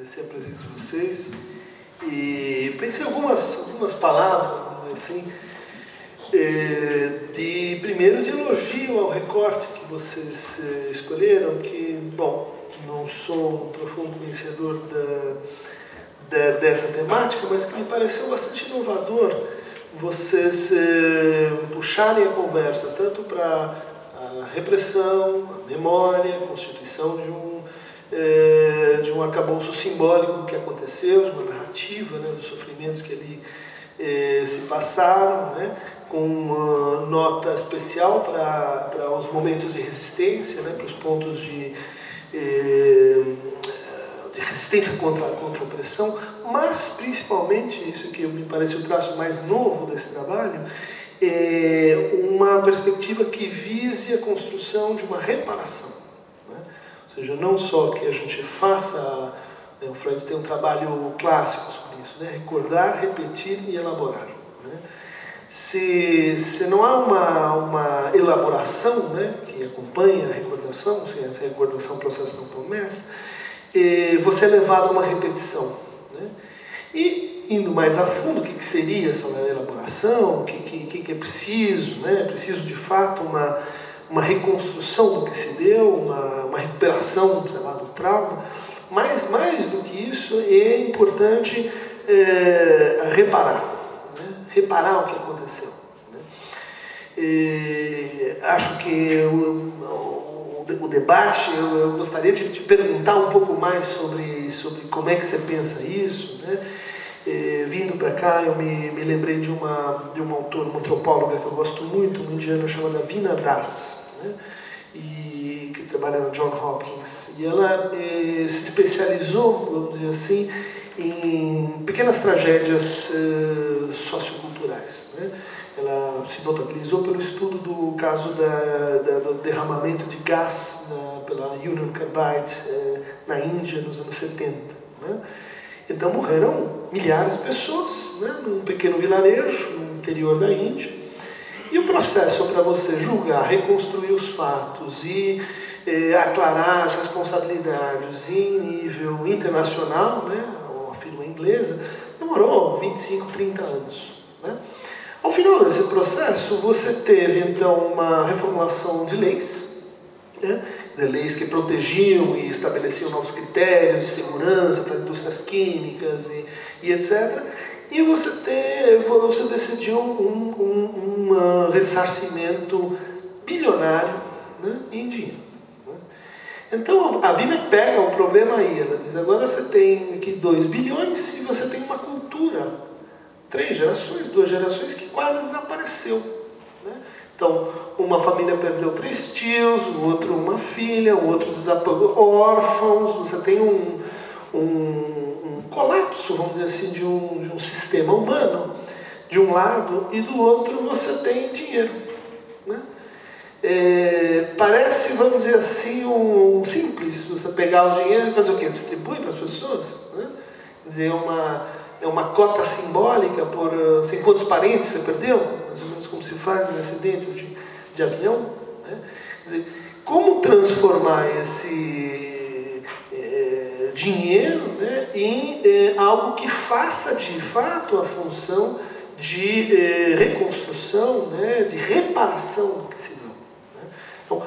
agradecer a presença de vocês. E pensei em algumas palavras, vamos dizer assim, primeiro de elogio ao recorte que vocês escolheram, que, bom, não sou um profundo conhecedor dessa temática, mas que me pareceu bastante inovador vocês puxarem a conversa tanto para a repressão, a memória, a constituição de um arcabouço simbólico que aconteceu, de uma narrativa, né, dos sofrimentos que ali se passaram, né, com uma nota especial para os momentos de resistência, né, para os pontos de resistência contra a opressão, mas principalmente, isso que me parece o traço mais novo desse trabalho, é uma perspectiva que vise a construção de uma reparação. Né? Ou seja, não só que a gente faça, né, o Freud tem um trabalho clássico sobre isso, né? Recordar, repetir e elaborar. Né? Se não há uma elaboração, né, que acompanha a recordação, se essa recordação é um processo não começa, você é levado a uma repetição. Né? E, indo mais a fundo, o que seria essa elaboração, o que é preciso, né? É preciso, de fato, uma reconstrução do que se deu, uma recuperação, sei lá, do trauma, mas, mais do que isso, é importante reparar, né? Reparar o que aconteceu. Né? Acho que o debate, eu gostaria de te perguntar um pouco mais sobre como é que você pensa isso, né? Vindo para cá, eu me lembrei de uma autora, uma antropóloga que eu gosto muito, uma indiana chamada Veena Das, né? E que trabalha na Johns Hopkins, e ela se especializou, vamos dizer assim, em pequenas tragédias socioculturais, né? Ela se notabilizou pelo estudo do caso do derramamento de gás pela Union Carbide na Índia nos anos 70. Né? Então morreram milhares de pessoas, né, num pequeno vilarejo no interior da Índia. E o processo para você julgar, reconstruir os fatos e aclarar as responsabilidades em nível internacional, né, ou a firma inglesa, demorou 25, 30 anos. Né? Ao final desse processo, você teve, então, uma reformulação de leis, né? Leis que protegiam e estabeleciam novos critérios de segurança para indústrias químicas e etc. E você decidiu um ressarcimento bilionário, né, em dinheiro. Né? Então, a Veena pega o problema aí, ela diz, agora você tem aqui 2 bilhões e você tem uma cultura, 3 gerações, 2 gerações que quase desapareceu. Né? Então, uma família perdeu 3 tios, o outro uma filha, o outro desapareceu, órfãos, você tem um colapso, vamos dizer assim, de um sistema humano, de um lado, e do outro você tem dinheiro. Né? Parece, vamos dizer assim, simples, você pegar o dinheiro e fazer o quê? Distribui para as pessoas? Né? Quer dizer, é uma cota simbólica por assim, quantos parentes você perdeu, mais ou menos como se faz em acidentes de avião. Né? Quer dizer, como transformar esse dinheiro, né, em algo que faça de fato a função de reconstrução, né, de reparação do que se deu. Né? Então,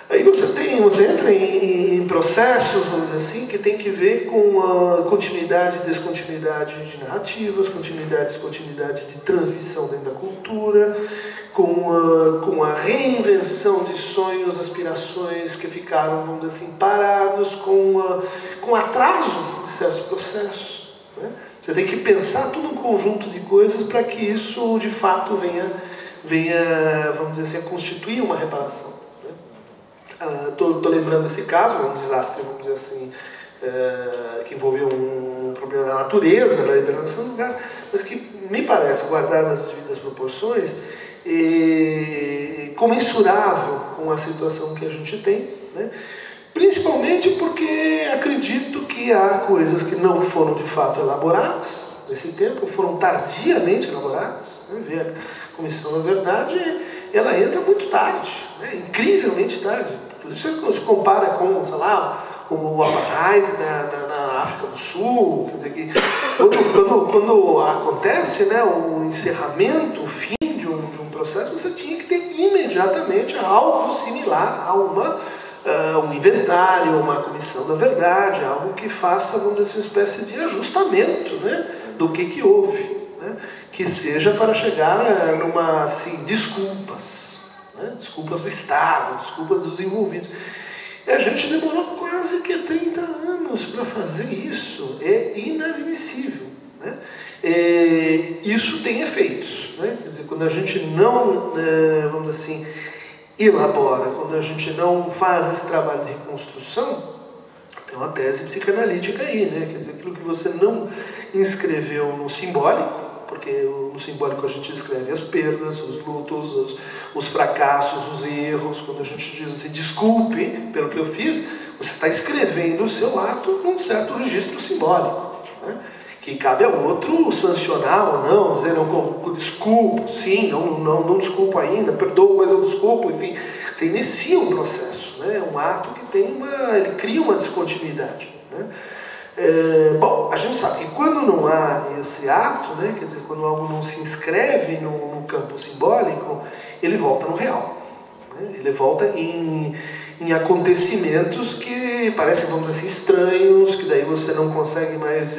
aí você entra em processos, vamos dizer assim, que tem que ver com a continuidade e descontinuidade de narrativas, continuidade e descontinuidade de transmissão dentro da cultura, com a reinvenção de sonhos, aspirações que ficaram, vamos dizer assim, parados, com atraso de certos processos. Né? Você tem que pensar todo um conjunto de coisas para que isso, de fato, venha, vamos dizer assim, a constituir uma reparação. Estou lembrando esse caso, um desastre, vamos dizer assim, que envolveu um problema da natureza, da liberação do gás, mas que me parece, guardado as devidas proporções, comensurável com a situação que a gente tem, né? Principalmente porque acredito que há coisas que não foram de fato elaboradas nesse tempo, foram tardiamente elaboradas. Né? A Comissão da Verdade, ela entra muito tarde, né? Incrivelmente tarde. Isso se compara com, sei lá, o apartheid na na África do Sul, quer dizer que quando acontece, né, o encerramento, o fim de um processo, você tinha que ter imediatamente algo similar a um inventário, uma comissão da verdade, algo que faça, vamos dizer, uma espécie de ajustamento, né, do que houve, né, que seja para chegar numa, assim, desculpas, né, desculpas do Estado, desculpas dos envolvidos. E a gente demorou quase que 30 anos para fazer isso. É inadmissível, né? Isso tem efeitos, né? Quer dizer, quando a gente não, vamos dizer assim, elabora, quando a gente não faz esse trabalho de reconstrução, tem uma tese psicanalítica aí, né? Quer dizer, aquilo que você não inscreveu no simbólico, porque no simbólico a gente escreve as perdas, os lutos, os fracassos, os erros. Quando a gente diz assim, desculpe pelo que eu fiz, você está escrevendo o seu ato num certo registro simbólico, né? Que cabe ao outro sancionar ou não, dizer, não, desculpo, sim, não desculpo ainda, perdoo, mas eu desculpo, enfim. Você inicia um processo, né? Um ato que ele cria uma descontinuidade, né? Bom, a gente sabe que quando não há esse ato, né, quer dizer, quando algo não se inscreve no campo simbólico, ele volta no real, né? Ele volta em acontecimentos que parecem, vamos dizer assim, estranhos, que daí você não consegue mais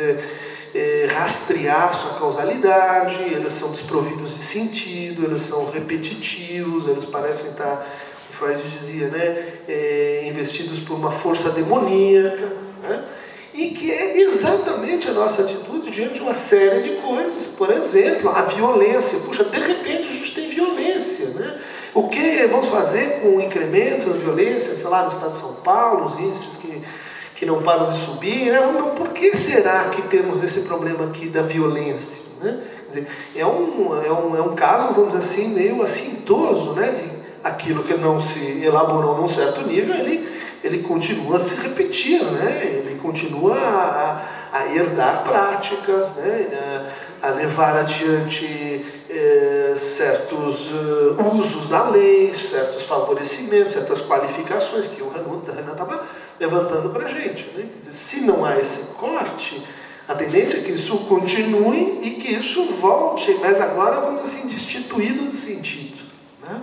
rastrear sua causalidade, eles são desprovidos de sentido, eles são repetitivos, eles parecem estar, o Freud dizia, né, investidos por uma força demoníaca, né? E que é exatamente a nossa atitude diante de uma série de coisas. Por exemplo, a violência. Puxa, de repente a gente tem violência, né? O que vamos fazer com o incremento da violência, sei lá, no estado de São Paulo, os índices que não param de subir, né? Por que será que temos esse problema aqui da violência, né? Quer dizer, é um caso, vamos dizer assim, meio assintoso, né? De aquilo que não se elaborou num certo nível, ele continua a se repetir, né? Ele continua a herdar práticas, né? A levar adiante certos usos da lei, certos favorecimentos, certas qualificações que o Renan estava levantando para a gente, né? Quer dizer, se não há esse corte, a tendência é que isso continue e que isso volte, mas agora, vamos dizer assim, destituído de sentido, né?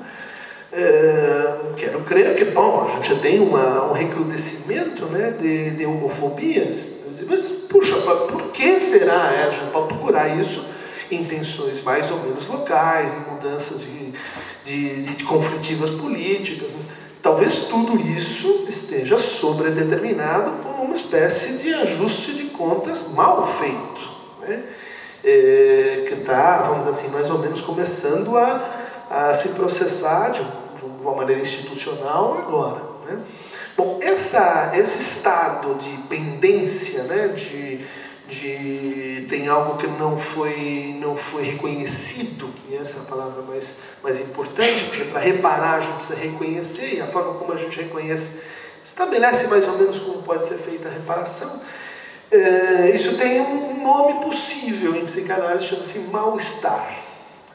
Quero crer que, bom, a gente tem um recrudescimento, né, de homofobias, mas, puxa, por que será? A gente pode procurar isso em tensões mais ou menos locais, em mudanças de conflitivas políticas, mas talvez tudo isso esteja sobredeterminado por uma espécie de ajuste de contas mal feito, né? Que está, vamos dizer assim, mais ou menos começando a se processar de uma maneira institucional agora, né? Bom, esse estado de pendência, né, tem algo que não foi reconhecido, e essa é a palavra mais importante, porque para reparar a gente precisa reconhecer, e a forma como a gente reconhece estabelece mais ou menos como pode ser feita a reparação. Isso tem um nome possível em psicanálise, chama-se mal-estar,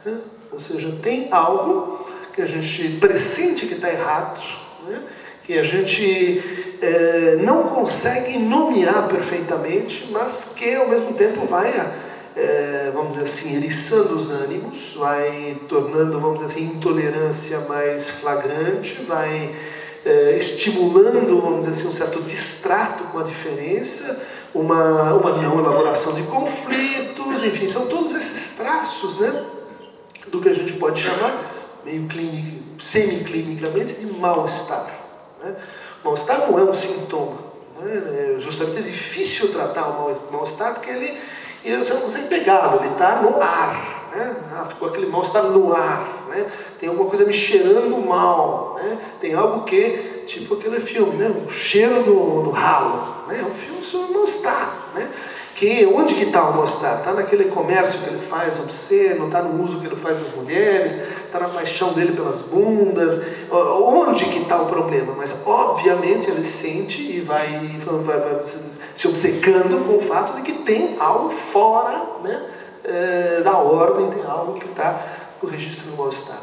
né? Ou seja, tem algo que a gente pressente que está errado, né? Que a gente não consegue nomear perfeitamente, mas que ao mesmo tempo vai, vamos dizer assim, eriçando os ânimos, vai tornando, vamos dizer assim, intolerância mais flagrante, vai estimulando, vamos dizer assim, um certo distrato com a diferença, uma não elaboração de conflitos, enfim, são todos esses traços, né, do que a gente pode chamar, meio semiclinicamente, de mal-estar, né? Mal-estar não é um sintoma, né? Justamente é difícil tratar o mal-estar porque você não consegue pegá-lo, ele está no ar, né? Ficou aquele mal-estar no ar, né? Tem alguma coisa me cheirando mal, né? Tem algo que, tipo aquele filme, né? O cheiro do ralo, né? É um filme sobre mal-estar, né? Onde que está o mal-estar? Está naquele comércio que ele faz obsceno, está no uso que ele faz das mulheres, está na paixão dele pelas bundas. Onde que está o problema? Mas obviamente ele sente e vai se obcecando com o fato de que tem algo fora, né, da ordem, tem algo que está no registro do mal-estar.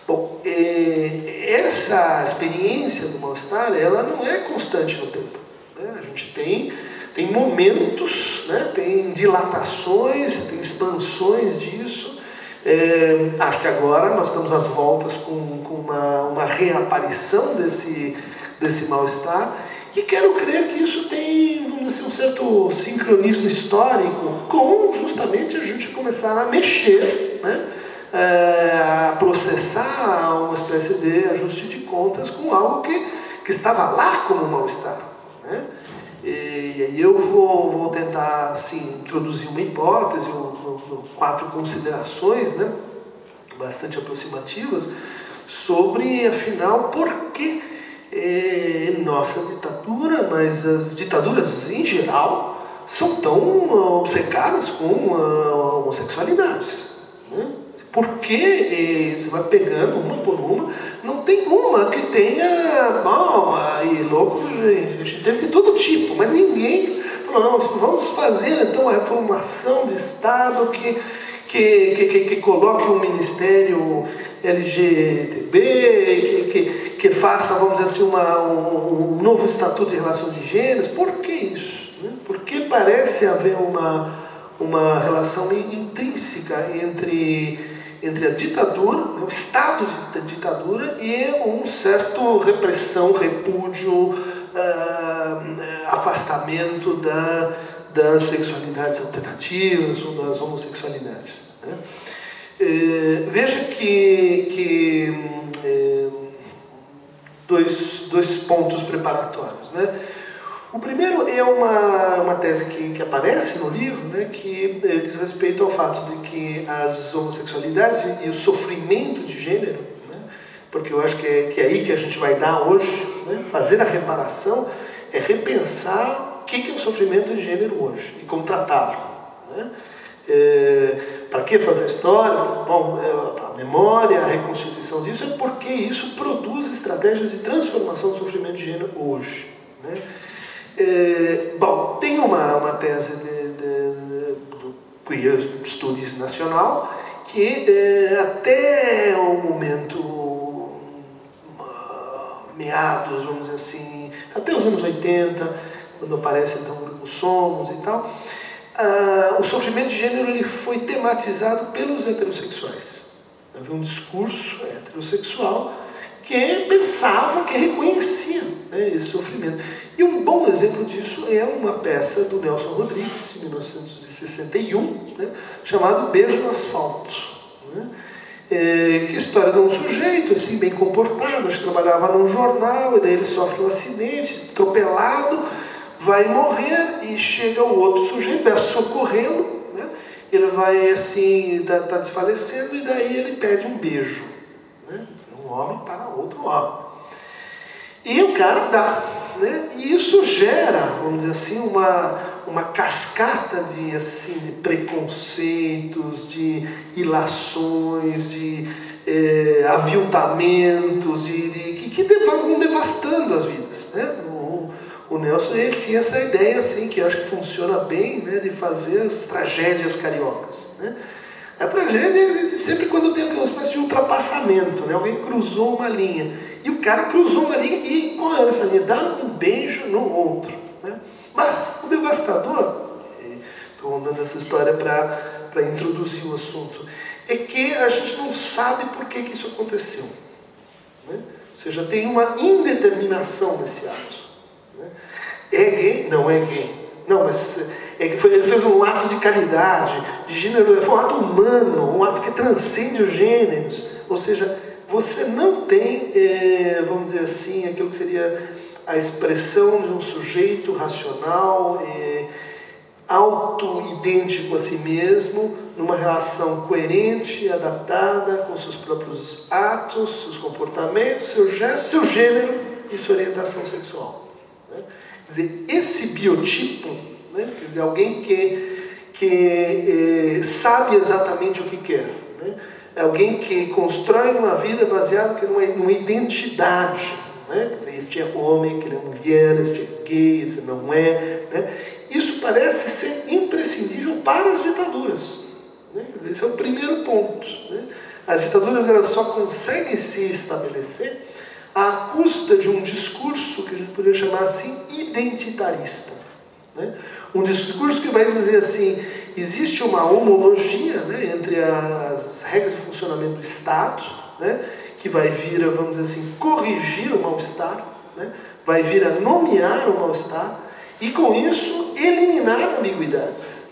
Bom, essa experiência do mal-estar, ela não é constante no tempo, né? A gente tem tem momentos, né? Tem dilatações, tem expansões disso. Acho que agora nós estamos às voltas com uma reaparição desse mal-estar, e quero crer que isso tem, vamos dizer, um certo sincronismo histórico com justamente a gente começar a mexer, né? A processar uma espécie de ajuste de contas com algo que estava lá como mal-estar, né? E aí eu vou tentar, assim, introduzir uma hipótese, 4 considerações, né, bastante aproximativas, sobre, afinal, por que nossa ditadura, mas as ditaduras em geral, são tão obcecadas com homossexualidades, né? Por que você vai pegando uma por uma, não tem uma que tenha, bom, aí loucos, a gente teve de todo tipo, mas ninguém falou, não, vamos fazer então a reformulação de Estado que coloque um ministério LGTB, que faça, vamos dizer assim, um novo estatuto de relações de gêneros. Por que isso? Né? Porque parece haver uma relação intrínseca entre a ditadura, o estado de ditadura, e um certo repressão, repúdio, afastamento das sexualidades alternativas ou das homossexualidades, né? Veja que dois pontos preparatórios, né? O primeiro é uma tese que aparece no livro, né, que diz respeito ao fato de que as homossexualidades e o sofrimento de gênero, né, porque eu acho que é aí que a gente vai dar hoje, né, fazer a reparação, é repensar o que é o sofrimento de gênero hoje e como tratá-lo, né? Para que fazer história? Bom, a memória, a reconstituição disso é porque isso produz estratégias de transformação do sofrimento de gênero hoje, né? Bom, tem uma tese do Queer Studies Nacional que até o momento, meados, vamos dizer assim, até os anos 80, quando aparece então o grupo Somos e tal, o sofrimento de gênero ele foi tematizado pelos heterossexuais. Havia um discurso heterossexual que pensava, que reconhecia, né, esse sofrimento. E um bom exemplo disso é uma peça do Nelson Rodrigues, de 1961, né, chamado Beijo no Asfalto, né? Que é a história de um sujeito assim, bem comportado, que trabalhava num jornal, e daí ele sofre um acidente, atropelado, vai morrer, e chega o outro sujeito, vai socorrê-lo, né? Ele vai assim, tá desfalecendo, e daí ele pede um beijo, né? Um homem para outro homem. E o cara dá, né? E isso gera, vamos dizer assim, uma cascata de preconceitos, de ilações, de aviltamentos, que vão devastando as vidas, né? O Nelson, ele tinha essa ideia assim, que eu acho que funciona bem, né, de fazer as tragédias cariocas, né? A tragédia é sempre quando tem uma espécie de ultrapassamento, né? Alguém cruzou uma linha, e o cara cruzou uma linha, e qual era essa linha? Dar um beijo no outro, né? Mas o devastador, estou contando essa história para introduzir o assunto, é que a gente não sabe por que isso aconteceu, né? Ou seja, tem uma indeterminação nesse ato, né? É gay? Não é gay. Não, mas ele fez um ato de caridade, de gênero, foi um ato humano, um ato que transcende os gêneros. Ou seja, você não tem, vamos dizer assim, aquilo que seria a expressão de um sujeito racional, auto-idêntico a si mesmo, numa relação coerente e adaptada com seus próprios atos, seus comportamentos, seus gestos, seu gênero e sua orientação sexual, né? Quer dizer, esse biotipo, né? Quer dizer, alguém que sabe exatamente o que quer, né? É alguém que constrói uma vida baseada numa identidade, né? Quer dizer, este é homem, aquele é mulher, este é gay, esse não é, né? Isso parece ser imprescindível para as ditaduras, né? Quer dizer, esse é o primeiro ponto, né? As ditaduras elas só conseguem se estabelecer à custa de um discurso que a gente poderia chamar assim identitarista, né? Um discurso que vai dizer assim, existe uma homologia, né, entre as regras de funcionamento do Estado, né, que vai vir a, vamos dizer assim, corrigir o mal-estar, né, vai vir a nomear o mal-estar e, com isso, eliminar ambiguidades.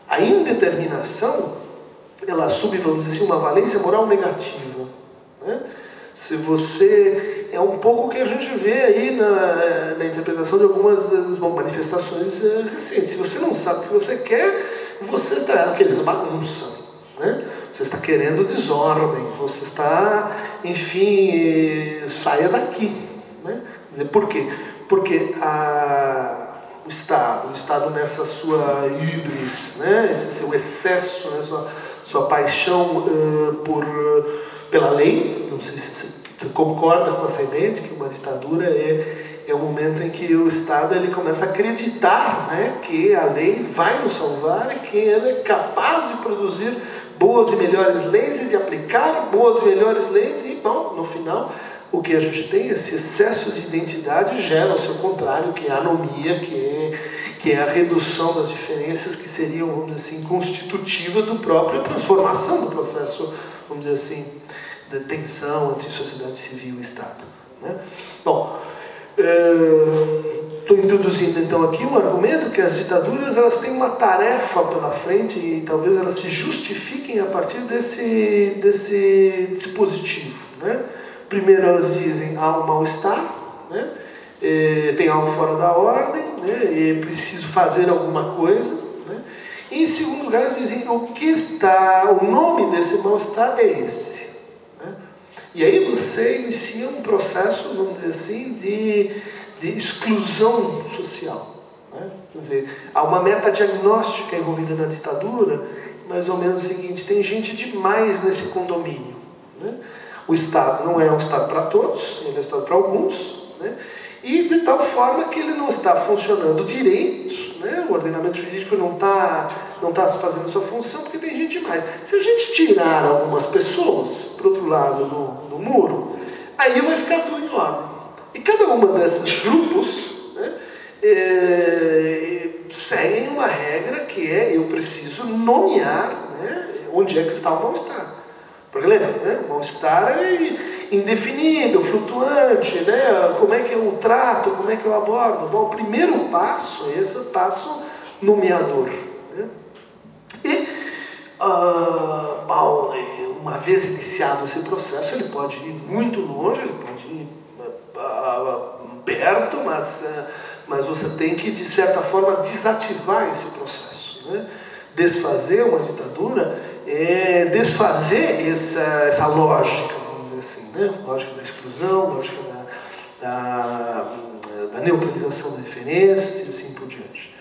A indeterminação, ela assume, vamos dizer assim, uma valência moral negativa, né? Se você... É um pouco o que a gente vê aí na interpretação de algumas das manifestações recentes. Se você não sabe o que você quer, você está querendo bagunça, né? Você está querendo desordem, você está, enfim, saia daqui, né? Quer dizer, por quê? Porque o Estado nessa sua híbris, né? Esse seu excesso, né? Sua paixão pela lei, não sei se você concorda com essa ideia de que uma ditadura é o momento em que o Estado ele começa a acreditar, né, que a lei vai nos salvar e que ele é capaz de produzir boas e melhores leis e de aplicar boas e melhores leis e, bom, no final, o que a gente tem, esse excesso de identidade gera o seu contrário, que é a anomia, que é a redução das diferenças que seriam, vamos dizer assim, constitutivas do próprio transformação do processo, vamos dizer assim, de tensão entre sociedade civil e Estado, né? Bom, estou introduzindo então aqui um argumento que as ditaduras elas têm uma tarefa pela frente e talvez elas se justifiquem a partir desse dispositivo, né? Primeiro elas dizem há um mal-estar, né? Tem algo fora da ordem, né? E preciso fazer alguma coisa, né? E em segundo lugar elas dizem o nome desse mal-estar é esse. E aí você inicia um processo, vamos dizer assim, de exclusão social, né? Quer dizer, há uma metadiagnóstica envolvida na ditadura, mais ou menos o seguinte, tem gente demais nesse condomínio, né? O Estado não é um Estado para todos, ele é um Estado para alguns, né? E de tal forma que ele não está funcionando direito, né? O ordenamento jurídico não está fazendo sua função porque tem gente demais. Se a gente tirar algumas pessoas para o outro lado do muro, aí vai ficar tudo em ordem. E cada uma desses grupos, né, seguem uma regra que é eu preciso nomear, né, onde é que está o mal-estar. Porque lembra, né, o mal-estar é indefinido, flutuante, né? Como é que eu trato, como é que eu abordo? Bom, o primeiro passo é esse passo nomeador, né? E, uma vez iniciado esse processo, ele pode ir muito longe, ele pode ir perto, mas você tem que, de certa forma, desativar esse processo, né? Desfazer uma ditadura é desfazer essa lógica, assim, né? Lógica da exclusão, lógica da neutralização da referência e assim por diante.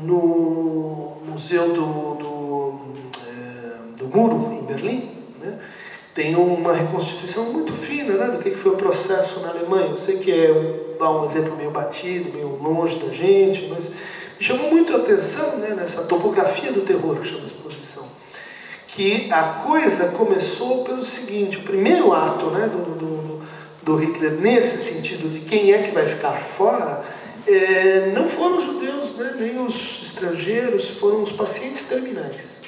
No Museu do Muro, em Berlim, né, tem uma reconstituição muito fina, né, do que foi o processo na Alemanha. Eu sei que é um exemplo meio batido, meio longe da gente, mas me chamou muito a atenção, né, nessa topografia do terror que chama a exposição. Que a coisa começou pelo seguinte, o primeiro ato, né, do Hitler nesse sentido de quem é que vai ficar fora, não foram os judeus, né, nem os estrangeiros, foram os pacientes terminais,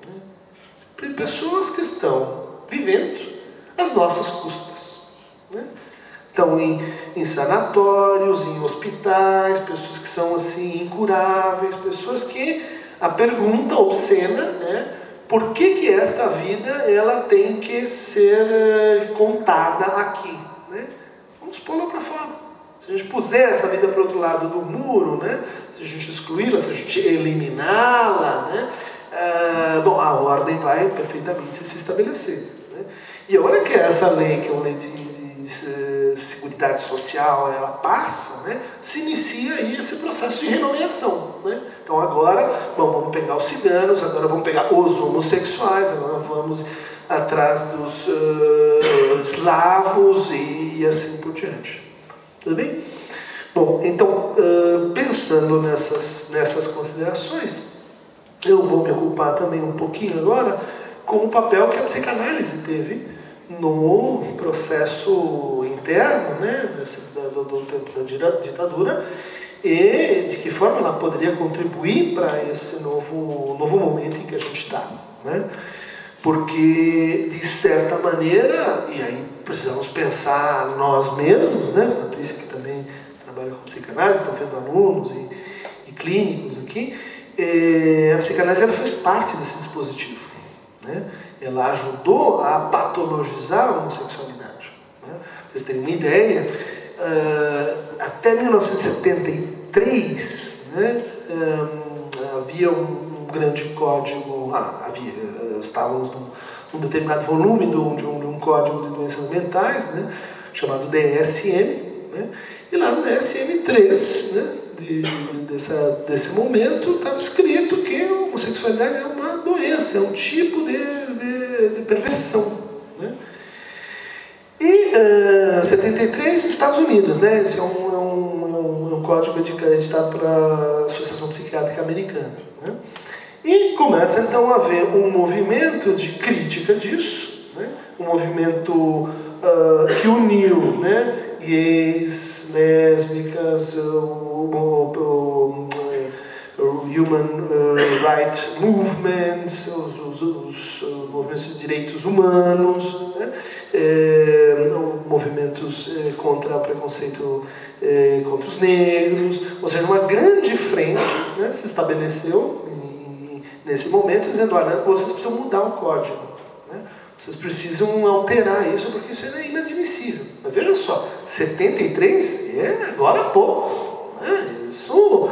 né? Pessoas que estão vivendo às nossas custas, né? Estão em sanatórios, em hospitais, pessoas que são assim incuráveis, pessoas que a pergunta obscena, né, por que esta vida ela tem que ser contada aqui, né? Vamos pô-la para fora. Se a gente puser essa vida para o outro lado do muro, né? Se a gente excluí-la, se a gente eliminá-la, né? Bom, a ordem vai perfeitamente se estabelecer, né? E a hora que essa lei, que é uma lei de seguridade social, ela passa, né? Se inicia aí esse processo de renomeação, né? Então agora, bom, vamos pegar os ciganos, agora vamos pegar os homossexuais, agora vamos atrás dos eslavos e assim por diante. Tudo bem? Bom, então, pensando nessas considerações, eu vou me ocupar também um pouquinho agora com o papel que a psicanálise teve no processo interno, né, do tempo da ditadura, e de que forma ela poderia contribuir para esse novo momento em que a gente está, né? Porque, de certa maneira, e aí precisamos pensar nós mesmos, né? Patrícia, que também trabalha com psicanálise, estão vendo alunos e clínicos aqui, a psicanálise ela fez parte desse dispositivo, né? Ela ajudou a patologizar a homossexualidade, né? Vocês terem uma ideia, até 1973, né, havia um grande código, estávamos num determinado volume de um código de doenças mentais, né, chamado DSM, né, e lá no DSM-3, né, desse momento, estava escrito que a homossexualidade é uma doença, é um tipo de perversão, né. E 73, Estados Unidos, né, esse é um código editado pela Associação Psiquiátrica Americana, né. E começa então a haver um movimento de crítica disso, né? Um movimento que uniu, né, gays, lésbicas, Human Rights Movements, os movimentos de direitos humanos, né? Movimentos contra o preconceito contra os negros, ou seja, uma grande frente, né, se estabeleceu nesse momento, dizendo, olha, vocês precisam mudar o código, né? Vocês precisam alterar isso, porque isso é inadmissível. Mas veja só, 73 é agora há pouco, né? Isso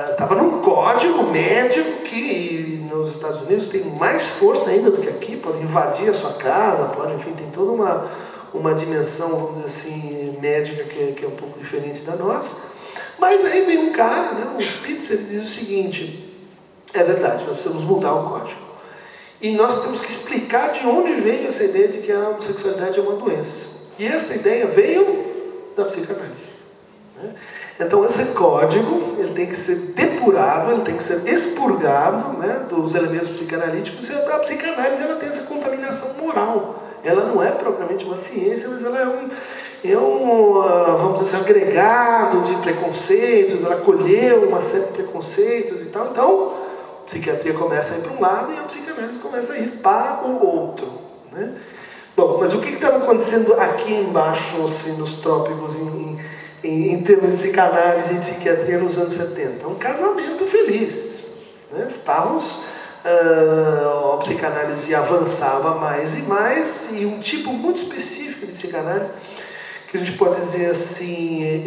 estava num código médico que nos Estados Unidos tem mais força ainda do que aqui, pode invadir a sua casa, pode, enfim, tem toda uma dimensão, vamos dizer assim, médica que é um pouco diferente da nossa. Mas aí vem um cara, né, um Spitzer, ele diz o seguinte: é verdade, nós precisamos mudar o código. E nós temos que explicar de onde veio essa ideia de que a homossexualidade é uma doença. E essa ideia veio da psicanálise, né? Então esse código ele tem que ser depurado, ele tem que ser expurgado, né, dos elementos psicanalíticos, e a psicanálise ela tem essa contaminação moral. Ela não é propriamente uma ciência, mas ela vamos dizer assim, agregado de preconceitos, ela colheu uma série de preconceitos e tal. Então, a psiquiatria começa a ir para um lado e a psicanálise começa a ir para o outro, né? Bom, mas o que estava acontecendo aqui embaixo, assim, nos trópicos, em termos de psicanálise e psiquiatria nos anos 70? Um casamento feliz, né? Estávamos... a psicanálise avançava mais e mais, e um tipo muito específico de psicanálise, que a gente pode dizer assim,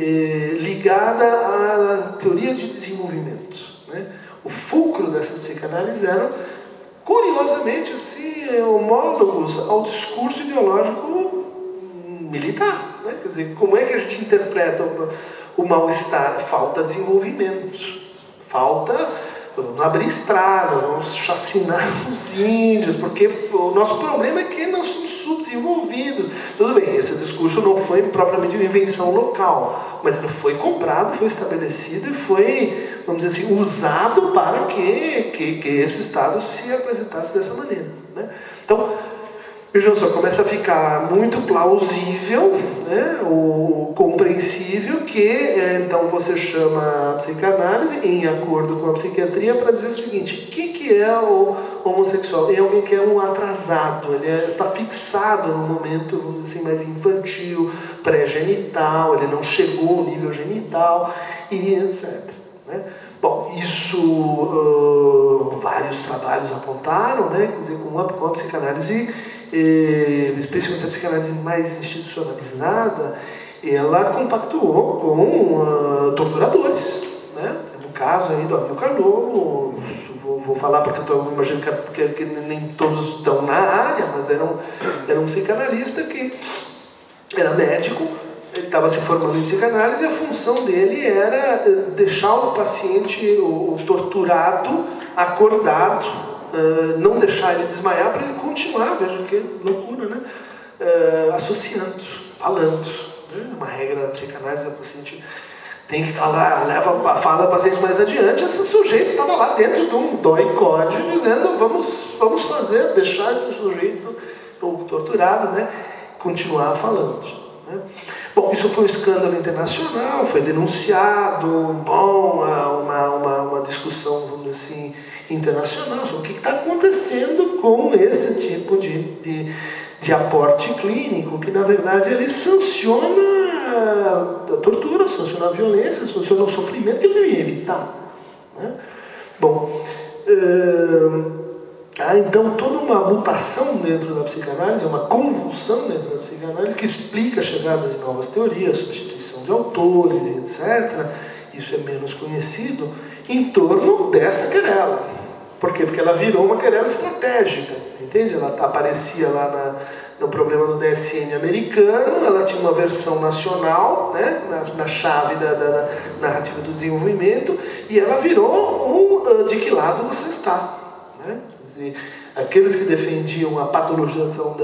ligada à teoria de desenvolvimento, né? O fulcro dessas psicanálises eram, curiosamente, assim, homólogos ao discurso ideológico militar, né? Quer dizer, como é que a gente interpreta o mal-estar? Falta desenvolvimento, vamos abrir estrada, vamos chacinar os índios, porque o nosso problema é que nós somos subdesenvolvidos. Tudo bem, esse discurso não foi propriamente uma invenção local, mas ele foi comprado, foi estabelecido e foi, vamos dizer assim, usado para que esse Estado se apresentasse dessa maneira, né? Então, vejam só, começa a ficar muito plausível, né, o compreensível, que então você chama a psicanálise em acordo com a psiquiatria para dizer o seguinte: o que é o homossexual? É alguém que é um atrasado, ele está fixado no momento, vamos dizer assim, mais infantil, pré-genital, ele não chegou ao nível genital e etc, né? Bom, isso vários trabalhos apontaram, né, quer dizer, com a psicanálise, especialmente a psicanálise mais institucionalizada, ela compactuou com torturadores, né? No caso aí do Amilcar Lobo, vou falar porque eu imagino que nem todos estão na área, mas era um psicanalista que era médico, ele estava se formando em psicanálise, e a função dele era deixar o paciente, o torturado, acordado, não deixar ele desmaiar para ele continuar, veja que loucura, né? Associando, falando, né? Uma regra da psicanálise, a paciente tem que falar, fala a paciente mais adiante. Esse sujeito estava lá dentro de um doicode dizendo: vamos fazer, deixar esse sujeito, o torturado, né, continuar falando, né? Bom, isso foi um escândalo internacional, foi denunciado, bom, uma discussão, vamos dizer assim, internacional sobre o que está acontecendo com esse tipo de aporte clínico, que na verdade ele sanciona a tortura, sanciona a violência, sanciona o sofrimento que ele deveria evitar, né? Bom, há então toda uma mutação dentro da psicanálise, uma convulsão dentro da psicanálise que explica a chegada de novas teorias, substituição de autores, etc. Isso é menos conhecido, em torno dessa querela. Por quê? Porque ela virou uma querela estratégica, entende? Ela aparecia lá no problema do DSM americano, ela tinha uma versão nacional, né, na chave da narrativa do desenvolvimento, e ela virou de que lado você está, né? Quer dizer, aqueles que defendiam a patologização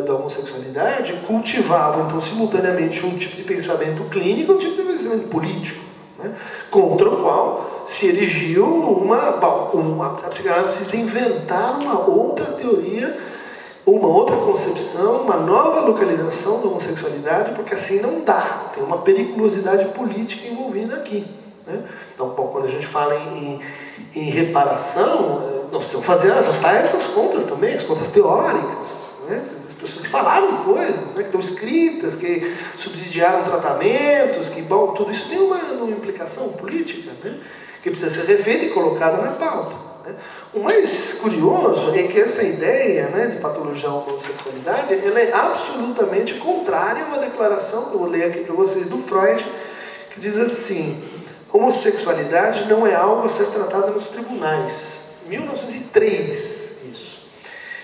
da homossexualidade cultivavam, então, simultaneamente um tipo de pensamento clínico e um tipo de pensamento político, né, contra o qual se erigiu a psicanálise precisa inventar uma outra teoria, uma outra concepção, uma nova localização da homossexualidade, porque assim não dá, tem uma periculosidade política envolvida aqui, né? Então, bom, quando a gente fala em reparação, nós precisamos ajustar essas contas também, as contas teóricas, né? As pessoas que falaram coisas, né, que estão escritas, que subsidiaram tratamentos, que, bom, tudo isso tem uma implicação política, né, que precisa ser refeita e colocada na pauta, né? O mais curioso é que essa ideia, né, de patologiar a homossexualidade, ela é absolutamente contrária a uma declaração, eu vou ler aqui para vocês, do Freud, que diz assim: homossexualidade não é algo a ser tratado nos tribunais. 1903, isso.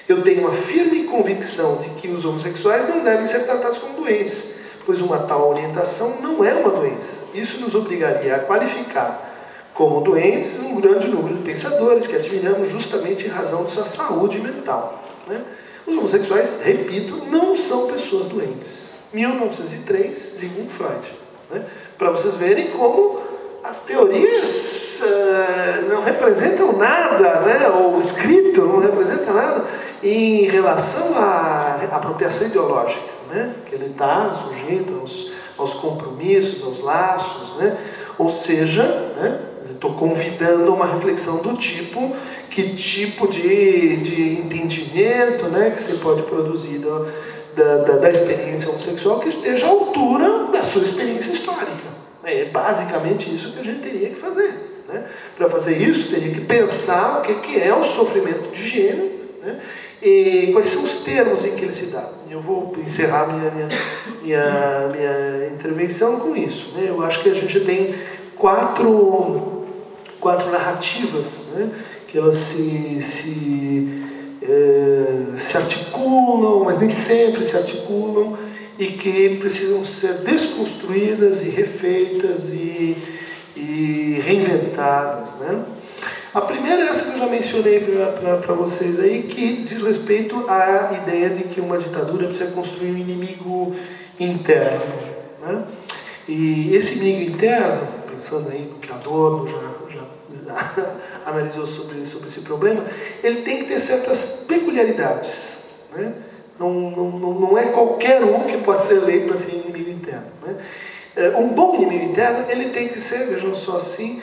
Eu tenho uma firme convicção de que os homossexuais não devem ser tratados como doentes, pois uma tal orientação não é uma doença. Isso nos obrigaria a qualificar como doentes um grande número de pensadores que admiramos justamente em razão de sua saúde mental, né? Os homossexuais, repito, não são pessoas doentes. 1903, Sigmund Freud, né? Para vocês verem como as teorias não representam nada, né? O escrito não representa nada em relação à apropriação ideológica, né, que ele está sujeito aos compromissos, aos laços, né? Ou seja, né, estou convidando a uma reflexão do tipo, que tipo de entendimento, né, que você pode produzir da experiência homossexual que esteja à altura da sua experiência histórica. É basicamente isso que a gente teria que fazer, né? Para fazer isso, teria que pensar o que é o sofrimento de gênero, né? E quais são os termos em que ele se dá. Eu vou encerrar minha intervenção com isso, né? Eu acho que a gente tem quatro narrativas, né, que elas se articulam, mas nem sempre se articulam, e que precisam ser desconstruídas e refeitas e reinventadas, né? A primeira é essa que eu já mencionei para vocês aí, que diz respeito à ideia de que uma ditadura precisa construir um inimigo interno, né? E esse inimigo interno, pensando aí no que Adorno já analisou sobre esse problema, ele tem que ter certas peculiaridades, né? Não é qualquer um que pode ser eleito para ser inimigo interno, né? Um bom inimigo interno, ele tem que ser, vejam só assim,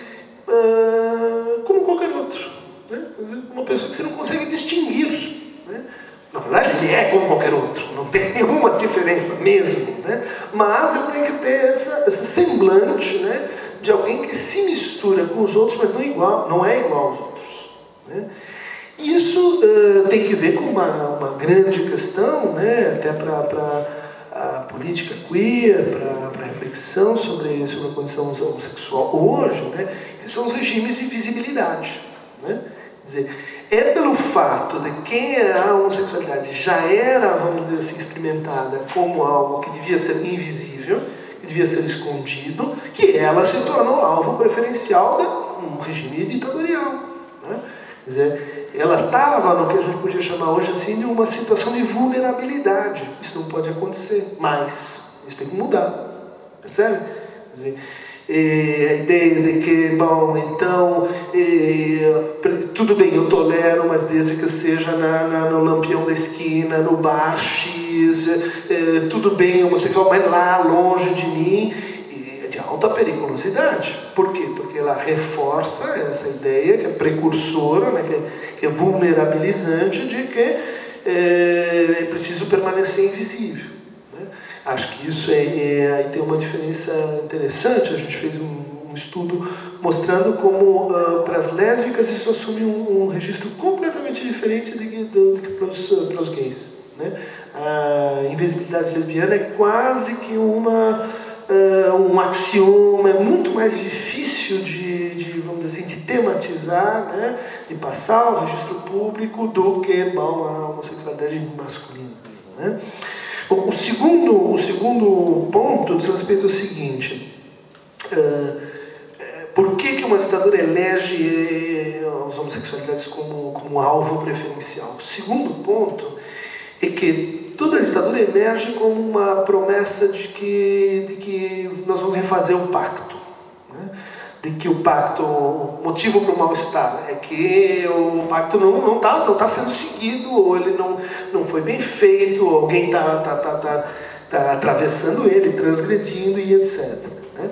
como qualquer outro, né? Uma pessoa que você não consegue distinguir, né? Na verdade, ele é como qualquer outro, não tem nenhuma diferença mesmo, né? Mas ele tem que ter esse semblante, né, de alguém que se mistura com os outros, mas não é igual aos outros, né? Isso tem que ver com uma grande questão, né, até para a política queer, para a reflexão sobre a condição homossexual hoje, né, que são os regimes de visibilidade, né? Quer dizer, é pelo fato de que a homossexualidade já era, vamos dizer assim, experimentada como algo que devia ser invisível, que devia ser escondido, que ela se tornou alvo preferencial de um regime ditatorial, né? Quer dizer, ela estava no que a gente podia chamar hoje assim de uma situação de vulnerabilidade. Isso não pode acontecer mais. Isso tem que mudar. Percebe? Quer dizer, a ideia de que, bom, então, tudo bem, eu tolero, mas desde que seja no lampião da esquina, no bar X, diz tudo bem homossexual, mas lá longe de mim, é de alta periculosidade. Por quê? Porque ela reforça essa ideia que é precursora, né, que é vulnerabilizante de que é preciso permanecer invisível. Né? Acho que isso aí tem uma diferença interessante. A gente fez um estudo mostrando como para as lésbicas isso assume um registro completamente diferente do que para os gays. Né? A invisibilidade lesbiana é quase que um axioma, é muito mais difícil vamos dizer assim, de tematizar, né? De passar ao registro público do que a homossexualidade masculina. Né? Bom, o segundo ponto diz respeito ao seguinte: por que uma ditadura elege as homossexualidades como alvo preferencial? O segundo ponto é que toda ditadura emerge como uma promessa de que nós vamos refazer o pacto. Né? De que o pacto, o motivo para o mal-estar é que o pacto não tá sendo seguido, ou ele não foi bem feito, ou alguém está atravessando ele, transgredindo e etc. Né?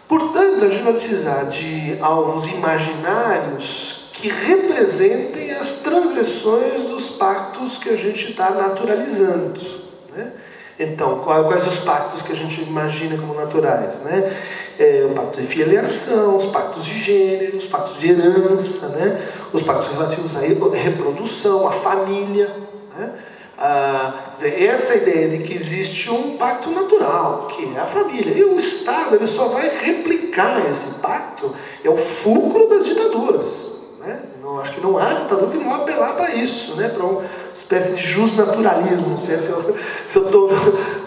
Portanto, a gente vai precisar de alvos imaginários que representem as transgressões dos pactos que a gente está naturalizando. Né? Então, quais os pactos que a gente imagina como naturais? Né? O pacto de filiação, os pactos de gênero, os pactos de herança, né? Os pactos relativos à reprodução, à família. Né? Essa ideia de que existe um pacto natural, que é a família. E o Estado ele só vai replicar esse pacto, é o fulcro das ditaduras. Né? Acho que não há ditadura que não vai apelar para isso, né? Para uma espécie de justnaturalismo. Não sei se eu estou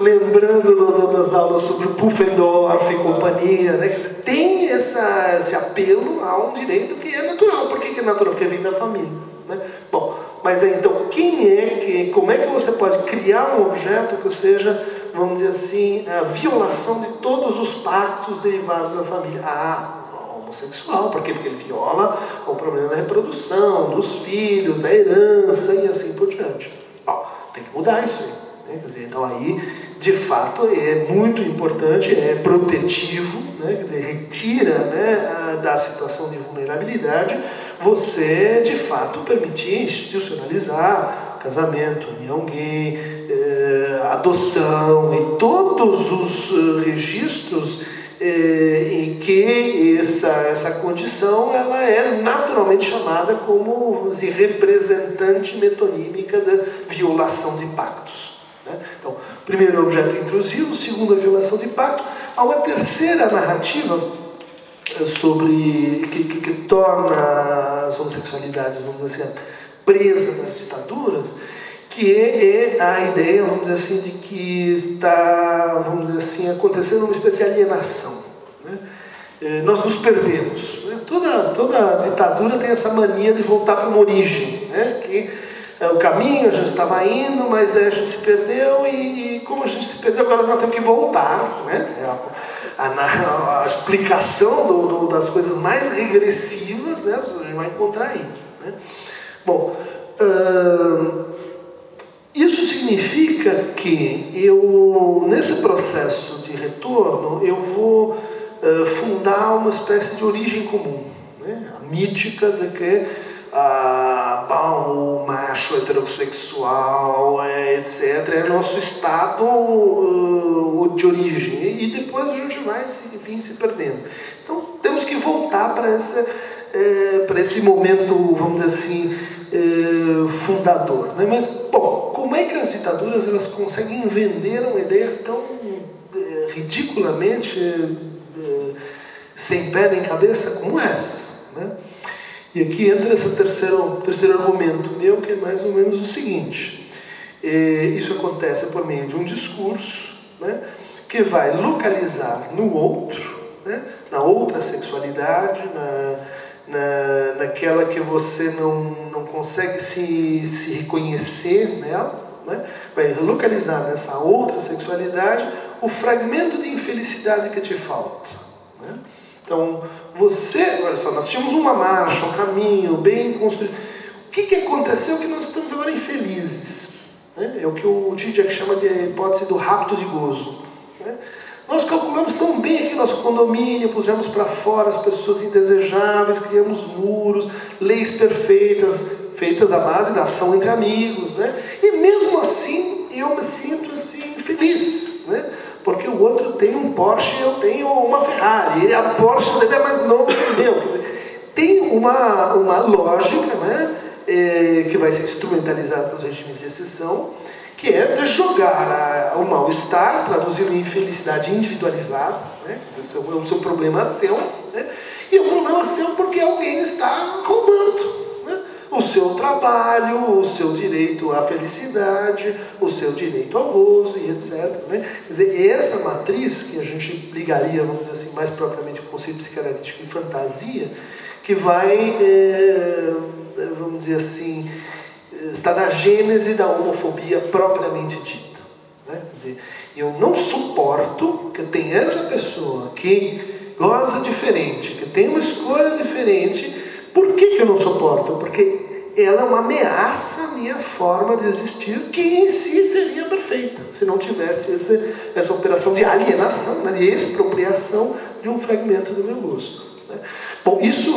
lembrando das aulas sobre Pufendorf e companhia. Né? Quer dizer, tem esse apelo a um direito que é natural. Por que é natural? Porque vem da família. Né? Bom, mas então, como é que você pode criar um objeto que seja, vamos dizer assim, a violação de todos os pactos derivados da família? Homossexual, por quê? Porque ele viola o problema da reprodução, dos filhos, da herança e assim por diante. Bom, tem que mudar isso aí. Né? Quer dizer, então aí, de fato, é muito importante, é protetivo, né? Quer dizer, retira, né, da situação de vulnerabilidade, você, de fato, permitir institucionalizar casamento, união gay, adoção e todos os registros em que essa condição ela é naturalmente chamada como, vamos dizer, representante metonímica da violação de pactos. Né? Então, primeiro, objeto intrusivo, segundo, a violação de pacto. Há uma terceira narrativa sobre que torna as homossexualidades, vamos dizer assim, presa nas ditaduras, que é a ideia, vamos dizer assim, de que está, vamos dizer assim, acontecendo uma espécie de alienação. Né? Nós nos perdemos. Né? Toda ditadura tem essa mania de voltar para uma origem, né? Que o caminho a gente estava indo, mas a gente se perdeu e como a gente se perdeu, agora nós temos que voltar. Né? A explicação das coisas mais regressivas, né? A gente vai encontrar aí. Né? Bom, isso significa que nesse processo de retorno, eu vou fundar uma espécie de origem comum, né? A mítica de que o macho heterossexual, etc., é nosso estado de origem, e depois a gente vai se perdendo. Então temos que voltar para esse momento, vamos dizer assim, fundador. Né? Mas, bom, como é que as ditaduras elas conseguem vender uma ideia tão ridiculamente sem pé nem cabeça como essa? Né? E aqui entra esse terceiro argumento meu, que é mais ou menos o seguinte: isso acontece por meio de um discurso, né, que vai localizar no outro, né, na outra sexualidade, naquela que você não consegue se reconhecer nela, né, vai localizar nessa outra sexualidade o fragmento de infelicidade que te falta. Né? Então, olha só, nós tínhamos uma marcha, um caminho bem construído. O que aconteceu que nós estamos agora infelizes? né? É o que o Zizek chama de hipótese do rapto de gozo, né? Nós calculamos tão bem aqui nosso condomínio, pusemos para fora as pessoas indesejáveis, criamos muros, leis perfeitas, feitas à base da ação entre amigos, né? E mesmo assim, eu me sinto assim, feliz, né? Porque o outro tem um Porsche e eu tenho uma Ferrari, e a Porsche dele é mais nova que o meu. Quer dizer, tem uma lógica, né? Que vai ser instrumentalizada pelos regimes de exceção, que é de jogar o mal-estar, traduzindo em infelicidade individualizada, né? O seu problema seu, né? E o problema seu porque alguém está roubando, né? O seu trabalho, o seu direito à felicidade, o seu direito ao gozo e etc, né? Quer dizer, essa matriz, que a gente ligaria, vamos dizer assim, mais propriamente ao conceito psicanalítico de fantasia, que vai, vamos dizer assim, está na gênese da homofobia propriamente dita, né? Quer dizer, eu não suporto que tenha essa pessoa que goza diferente, que tem uma escolha diferente. Por que eu não suporto? Porque ela é uma ameaça à minha forma de existir, que em si seria perfeita, se não tivesse essa operação de alienação, né, de expropriação de um fragmento do meu gozo, né? Bom, isso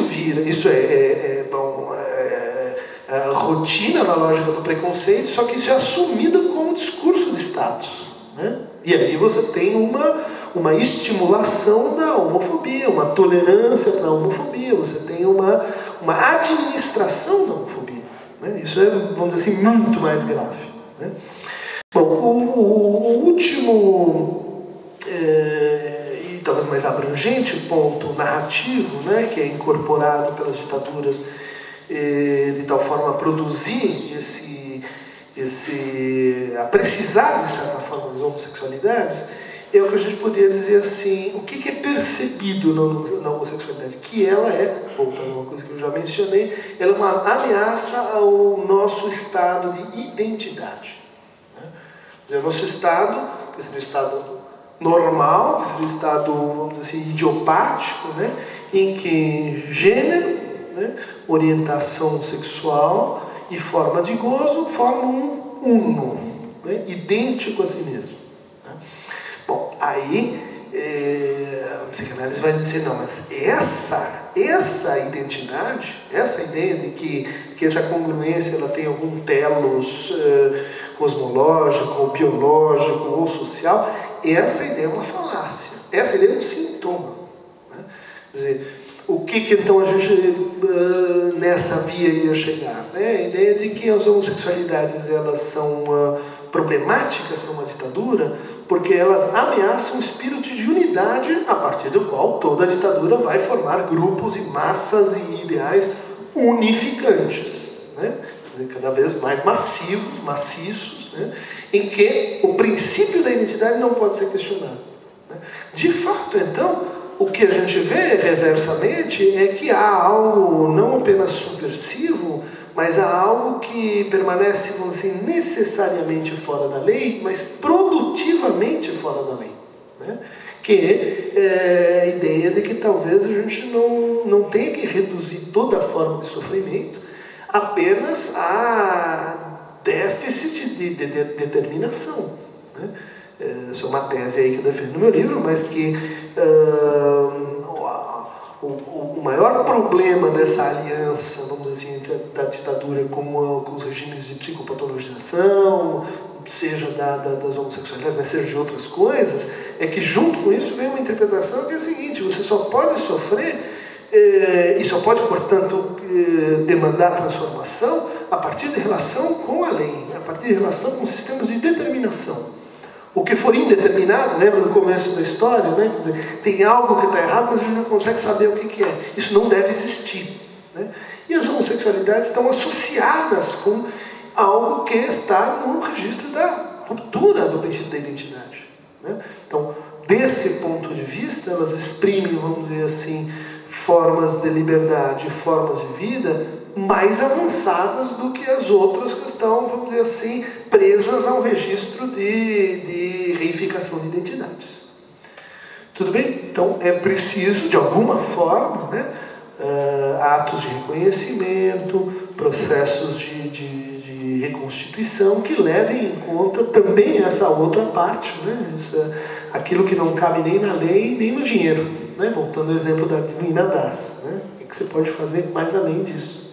a rotina na lógica do preconceito, só que isso é assumido como discurso de status, né? E aí você tem uma estimulação da homofobia, uma tolerância para a homofobia, você tem uma administração da homofobia, né? Isso é, vamos dizer assim, muito mais grave, né? Bom, o último e talvez mais abrangente ponto narrativo, né, que é incorporado pelas ditaduras de tal forma a produzir a precisar, de certa forma, das homossexualidades, é o que a gente poderia dizer assim, o que é percebido na homossexualidade? Que ela é, voltando a uma coisa que eu já mencionei, ela é uma ameaça ao nosso estado de identidade, né? Quer dizer, nosso estado, que seria o estado normal, que seria o estado, vamos dizer assim, idiopático, né? Em que gênero, né, orientação sexual e forma de gozo formam um uno, né, idêntico a si mesmo, né? Bom, aí a psicanálise vai dizer, não, mas essa identidade, essa ideia de que essa congruência ela tem algum telos cosmológico, ou biológico, ou social, essa ideia é uma falácia, essa ideia é um sintoma, né? Quer dizer, o que então a gente nessa via ia chegar, né? A ideia de que as homossexualidades elas são problemáticas para uma ditadura porque elas ameaçam o espírito de unidade a partir do qual toda a ditadura vai formar grupos e massas e ideais unificantes, né? Quer dizer, cada vez mais massivos, maciços, né? Em que o princípio da identidade não pode ser questionado, né? De fato, então, o que a gente vê reversamente é que há algo não apenas subversivo, mas há algo que permanece, vamos dizer assim, necessariamente fora da lei, mas produtivamente fora da lei, né? Que é a ideia de que talvez a gente não tenha que reduzir toda a forma de sofrimento apenas a déficit de determinação, né? Essa é uma tese aí que eu defendo no meu livro, mas que o maior problema dessa aliança, vamos dizer assim, entre da ditadura com os regimes de psicopatologização, seja das homossexualidades, mas seja de outras coisas, é que junto com isso vem uma interpretação que é a seguinte: você só pode sofrer e só pode, portanto, demandar transformação a partir de relação com a lei, a partir de relação com sistemas de determinação. O que for indeterminado, lembra do começo da história, né? Quer dizer, tem algo que está errado, mas a gente não consegue saber o que é. Isso não deve existir, né? E as homossexualidades estão associadas com algo que está no registro da ruptura do princípio da identidade, né? Então, desse ponto de vista, elas exprimem, vamos dizer assim, formas de liberdade, formas de vida mais avançadas do que as outras que estão, vamos dizer assim, presas ao registro de reificação de identidades. Tudo bem? Então é preciso, de alguma forma, atos de reconhecimento, processos de de reconstituição que levem em conta também essa outra parte, né? Aquilo que não cabe nem na lei nem no dinheiro, né? Voltando ao exemplo da divina das, né? O que você pode fazer mais além disso?